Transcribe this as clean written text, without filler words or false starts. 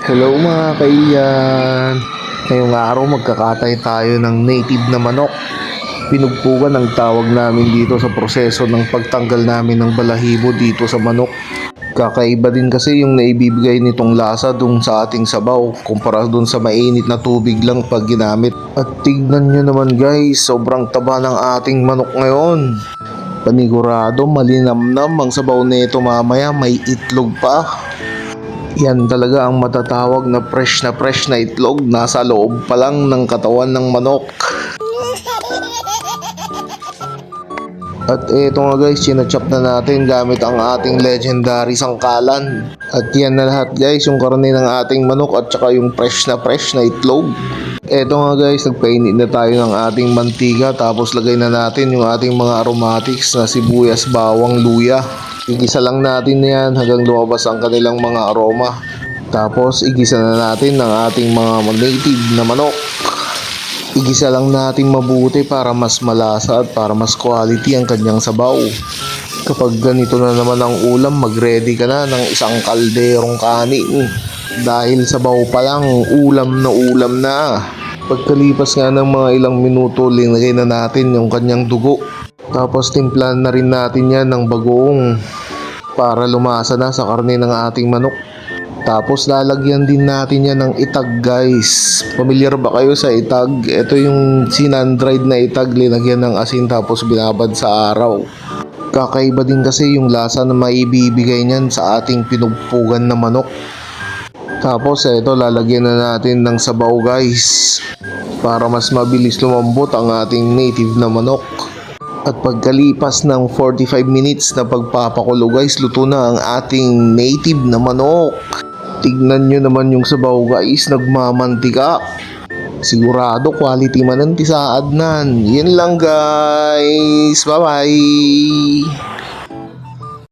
Hello mga kaiyan! Ngayong araw magkakatay tayo ng native na manok. Pinugpugan ang tawag namin dito sa proseso ng pagtanggal namin ng balahibo dito sa manok. Kakaiba din kasi yung naibibigay nitong lasa dun sa ating sabaw kumpara dun sa mainit na tubig lang pag ginamit. At tignan nyo naman guys, sobrang taba ng ating manok ngayon. Panigurado malinamnam ang sabaw nito mamaya, may itlog pa. Yan talaga ang matatawag na fresh na itlog, nasa loob pa lang ng katawan ng manok. At eto nga guys, sinachop na natin gamit ang ating legendary sangkalan. At yan na lahat guys, yung karne ng ating manok at saka yung fresh na itlog. Eto nga guys, nagpainit na tayo ng ating mantika, tapos lagay na natin yung ating mga aromatics na sibuyas, bawang, luya. Igisa lang natin yan hanggang lumabas ang kanilang mga aroma. Tapos igisa na natin ng ating mga native na manok. Igisa lang natin mabuti para mas malasa at para mas quality ang kanyang sabaw. Kapag ganito na naman ang ulam, mag-ready ka na ng isang kalderong kanin. Dahil sabaw pa lang, ulam na. Pagkalipas nga ng mga ilang minuto, linagay na natin yung kanyang dugo. Tapos timplahan na rin natin yan ng bagoong para lumasa na sa karne ng ating manok. Tapos lalagyan din natin yan ng itag guys. Pamilyar ba kayo sa itag? Ito yung sinandried na itag, linagyan ng asin tapos binabad sa araw. Kakaiba din kasi yung lasa na maibibigay niyan sa ating pinugpugan na manok. Tapos ito, lalagyan na natin ng sabaw guys para mas mabilis lumambot ang ating native na manok. At pagkalipas ng 45 minutes na pagpapakulo guys, luto na ang ating native na manok. Tignan nyo naman yung sabaw guys, nagmamantika. Sigurado quality man ang tisaad nan. Yan lang guys, bye bye.